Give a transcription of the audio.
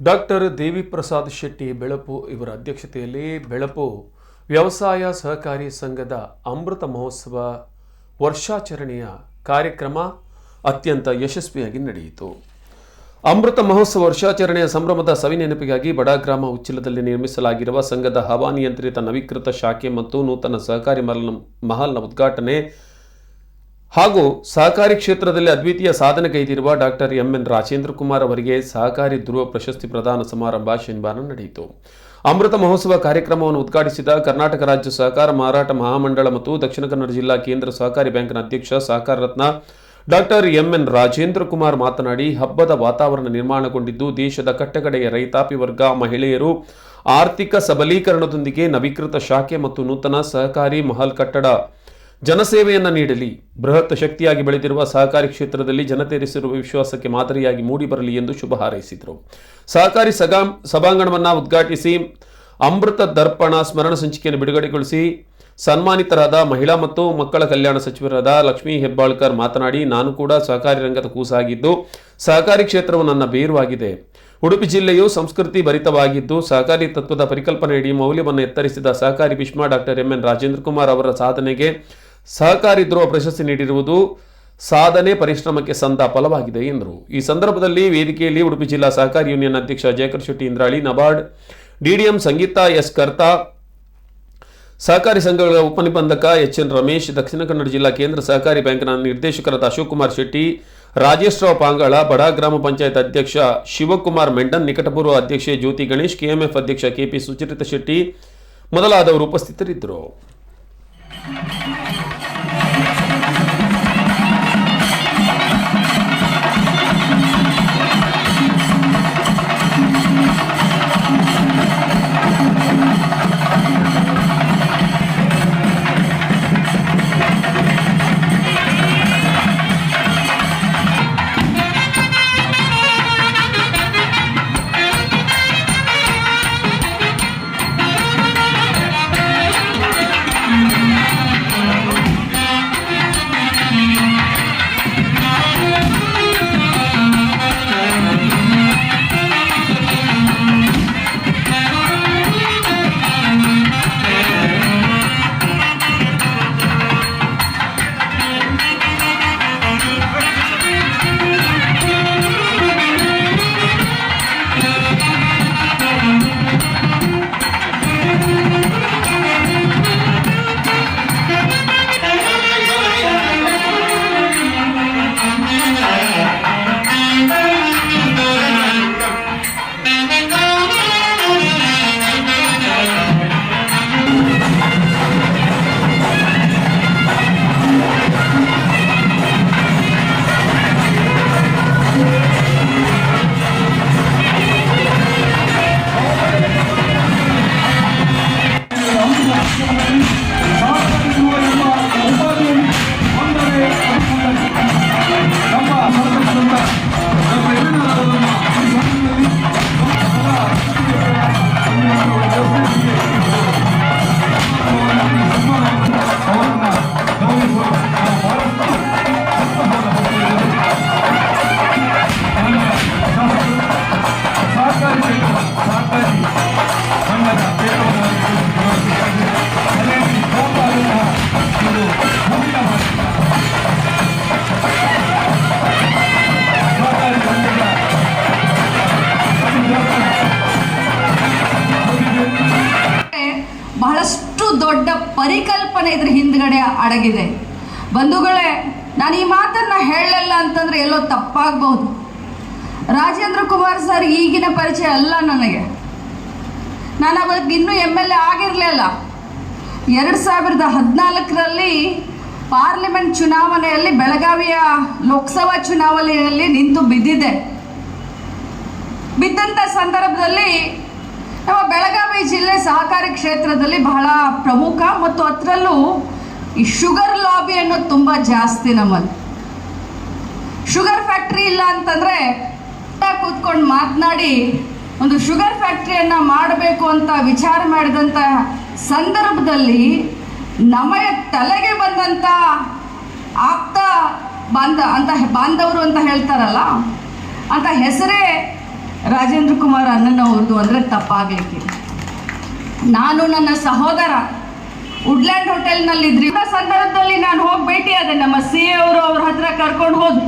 Doctor ದೇವಿ ಪ್ರಸಾದ್ ಶೆಟ್ಟಿ ಬೆಳಪು ಇವರ ಅಧ್ಯಕ್ಷತೆಯಲ್ಲಿ ಬೆಳಪು ವ್ಯವಸಾಯ ಸಹಕಾರಿ ಸಂಘದ ಅಮೃತ ಮಹೋತ್ಸವ ವರ್ಷಾಚರಣೆಯ ಕಾರ್ಯಕ್ರಮ ಅತ್ಯಂತ ಯಶಸ್ವಿಯಾಗಿ ನಡೆಯಿತು. ಅಮೃತ ಮಹೋತ್ಸವ ವರ್ಷಾಚರಣೆಯ ಸಂಭ್ರಮದ ಸವಿನೆನಪಿಗಾಗಿ ಬಡಾಗ್ರಾಮ ಉಚ್ಚಿಲದಲ್ಲಿ ನಿರ್ಮಿಸಲಾಗಿರುವ ಸಂಘದ ಹವಾನಿಯಂತ್ರಿತ ನವೀಕೃತ ಶಾಖೆ ಮತ್ತು ನೂತನ ಸಹಕಾರಿ ಮಹಲ್ನ ಉದ್ಘಾಟನೆ ಹಾಗೂ ಸಹಕಾರಿ ಕ್ಷೇತ್ರದಲ್ಲಿ ಅದ್ವಿತೀಯ ಸಾಧನೆಗೈದಿರುವ ಡಾಕ್ಟರ್ ಎಂ.ಎನ್. ರಾಜೇಂದ್ರ ಕುಮಾರ್ ಅವರಿಗೆ ಸಹಕಾರಿ ಧ್ರುವ ಪ್ರಶಸ್ತಿ ಪ್ರದಾನ ಸಮಾರಂಭ ಶನಿವಾರ ನಡೆಯಿತು. ಅಮೃತ ಮಹೋತ್ಸವ ಕಾರ್ಯಕ್ರಮವನ್ನು ಉದ್ಘಾಟಿಸಿದ ಕರ್ನಾಟಕ ರಾಜ್ಯ ಸಹಕಾರ ಮಾರಾಟ ಮಹಾಮಂಡಳ ಮತ್ತು ದಕ್ಷಿಣ ಕನ್ನಡ ಜಿಲ್ಲಾ ಕೇಂದ್ರ ಸಹಕಾರಿ ಬ್ಯಾಂಕ್ನ ಅಧ್ಯಕ್ಷ ಸಹಕಾರ ರತ್ನ ಡಾಕ್ಟರ್ ಎಂ.ಎನ್. ರಾಜೇಂದ್ರ ಕುಮಾರ್ ಮಾತನಾಡಿ, ಹಬ್ಬದ ವಾತಾವರಣ ನಿರ್ಮಾಣಗೊಂಡಿದ್ದು ದೇಶದ ಕಟ್ಟಕಡೆಯ ರೈತಾಪಿ ವರ್ಗ, ಮಹಿಳೆಯರು ಆರ್ಥಿಕ ಸಬಲೀಕರಣದೊಂದಿಗೆ ನವೀಕೃತ ಶಾಖೆ ಮತ್ತು ನೂತನ ಸಹಕಾರಿ ಮಹಲ್ ಕಟ್ಟಡ ಜನಸೇವೆಯನ್ನು ನೀಡಲಿ. ಬೃಹತ್ ಶಕ್ತಿಯಾಗಿ ಬೆಳೆದಿರುವ ಸಹಕಾರಿ ಕ್ಷೇತ್ರದಲ್ಲಿ ಜನತೆ ಇರಿಸಿರುವ ವಿಶ್ವಾಸಕ್ಕೆ ಮಾದರಿಯಾಗಿ ಮೂಡಿಬರಲಿ ಎಂದು ಶುಭ ಹಾರೈಸಿದರು. ಸಹಕಾರಿ ಸಭಾಂಗಣವನ್ನು ಉದ್ಘಾಟಿಸಿ ಅಮೃತ ದರ್ಪಣ ಸ್ಮರಣ ಸಂಚಿಕೆಯನ್ನು ಬಿಡುಗಡೆಗೊಳಿಸಿ ಸನ್ಮಾನಿತರಾದ ಮಹಿಳಾ ಮತ್ತು ಮಕ್ಕಳ ಕಲ್ಯಾಣ ಸಚಿವರಾದ ಲಕ್ಷ್ಮೀ ಹೆಬ್ಬಾಳ್ಕರ್ ಮಾತನಾಡಿ, ನಾನು ಕೂಡ ಸಹಕಾರಿ ರಂಗದ ಕೂಸಾಗಿದ್ದು ಸಹಕಾರಿ ಕ್ಷೇತ್ರವು ನನ್ನ ಬೇರುವಾಗಿದೆ. ಉಡುಪಿ ಜಿಲ್ಲೆಯು ಸಂಸ್ಕೃತಿ ಭರಿತವಾಗಿದ್ದು ಸಹಕಾರಿ ತತ್ವದ ಪರಿಕಲ್ಪನೆಯಡಿ ಮೌಲ್ಯವನ್ನು ಎತ್ತರಿಸಿದ ಸಹಕಾರಿ ಭೀಷ್ಮ ಡಾಕ್ಟರ್ ಎಂ.ಎನ್. ರಾಜೇಂದ್ರ ಕುಮಾರ್ ಅವರ ಸಾಧನೆಗೆ ಸಹಕಾರಿ ಧ್ರುವ ಪ್ರಶಸ್ತಿ ನೀಡಿರುವುದು ಸಾಧನೆ ಪರಿಶ್ರಮಕ್ಕೆ ಸಂದ ಫಲವಾಗಿದೆ ಎಂದರು. ಈ ಸಂದರ್ಭದಲ್ಲಿ ವೇದಿಕೆಯಲ್ಲಿ ಉಡುಪಿ ಜಿಲ್ಲಾ ಸಹಕಾರಿ ಯೂನಿಯನ್ ಅಧ್ಯಕ್ಷ ಜಯಕರ್ ಶೆಟ್ಟಿ ಇಂದ್ರಾಳಿ, ನಬಾರ್ಡ್ ಡಿಡಿಎಂ ಸಂಗೀತಾ ಎಸ್ ಕರ್ತಾ, ಸಹಕಾರಿ ಸಂಘಗಳ ಉಪನಿಬಂಧಕ ಎಚ್.ಎನ್. ರಮೇಶ್, ದಕ್ಷಿಣ ಕನ್ನಡ ಜಿಲ್ಲಾ ಕೇಂದ್ರ ಸಹಕಾರಿ ಬ್ಯಾಂಕ್ನ ನಿರ್ದೇಶಕರಾದ ಅಶೋಕ್ ಕುಮಾರ್ ಶೆಟ್ಟಿ, ರಾಜೇಶ್ ರಾವ್ ಪಾಂಗಾಳ, ಬಡಾ ಗ್ರಾಮ ಪಂಚಾಯತ್ ಅಧ್ಯಕ್ಷ ಶಿವಕುಮಾರ್ ಮೆಂಡನ್, ನಿಕಟಪೂರ್ವ ಅಧ್ಯಕ್ಷೆ ಜ್ಯೋತಿ ಗಣೇಶ್, ಕೆಎಂಎಫ್ ಅಧ್ಯಕ್ಷ ಕೆಪಿ ಸುಚರಿತ ಶೆಟ್ಟಿ ಮೊದಲಾದವರು ಉಪಸ್ಥಿತರಿದ್ದರು. ಬಹಳಷ್ಟು ದೊಡ್ಡ ಪರಿಕಲ್ಪನೆ ಇದ್ರ ಹಿಂದ್ಗಡೆ ಅಡಗಿದೆ. ಬಂಧುಗಳೇ, ನಾನು ಈ ಮಾತನ್ನ ಹೇಳಲಿಲ್ಲ ಅಂತಂದ್ರೆ ಎಲ್ಲೋ ತಪ್ಪಾಗಬಹುದು. ರಾಜೇಂದ್ರ ಕುಮಾರ್ ಸರ್ ಈಗಿನ ಪರಿಚಯ ಅಲ್ಲ ನನಗೆ. ನಾನು ಅವಾಗ ಇನ್ನೂ MLA ಆಗಿರಲಿಲ್ಲ. 2014ರಲ್ಲಿ ಪಾರ್ಲಿಮೆಂಟ್ ಚುನಾವಣೆಯಲ್ಲಿ ಬೆಳಗಾವಿಯ ಲೋಕಸಭಾ ಚುನಾವಣೆಯಲ್ಲಿ ನಿಂತು ಬಿದ್ದಂಥ ಸಂದರ್ಭದಲ್ಲಿ ನಮ್ಮ ಬೆಳಗಾವಿ ಜಿಲ್ಲೆ ಸಹಕಾರಿ ಕ್ಷೇತ್ರದಲ್ಲಿ ಬಹಳ ಪ್ರಮುಖ ಮತ್ತು ಅದರಲ್ಲೂ ಈ ಶುಗರ್ ಲಾಬಿ ಅನ್ನೋದು ತುಂಬ ಜಾಸ್ತಿ. ನಮ್ಮಲ್ಲಿ ಶುಗರ್ ಫ್ಯಾಕ್ಟ್ರಿ ಇಲ್ಲ ಅಂತಂದರೆ ಕೂತ್ಕೊಂಡು ಮಾತನಾಡಿ ಒಂದು ಶುಗರ್ ಫ್ಯಾಕ್ಟ್ರಿಯನ್ನು ಮಾಡಬೇಕು ಅಂತ ವಿಚಾರ ಮಾಡಿದಂಥ ಸಂದರ್ಭದಲ್ಲಿ ನಮಗೆ ತಲೆಗೆ ಬಂದಂಥ ಬಾಂಧವರು ಅಂತ ಹೇಳ್ತಾರಲ್ಲ, ಅಂತ ಹೆಸರೇ ರಾಜೇಂದ್ರ ಕುಮಾರ್ ಅಣ್ಣನವ್ರದ್ದು ಅಂದರೆ ತಪ್ಪಾಗಲಿಕ್ಕೆ. ನಾನು ನನ್ನ ಸಹೋದರ ವುಡ್ಲ್ಯಾಂಡ್ ಹೋಟೆಲ್ನಲ್ಲಿದ್ರಿ ಸಂದರ್ಭದಲ್ಲಿ ನಾನು ಹೋಗಿ ಭೇಟಿಯಾದೆ. ನಮ್ಮ ಸಿ ಎ ಅವರು ಅವ್ರ ಹತ್ರ ಕರ್ಕೊಂಡು ಹೋದ್ರು.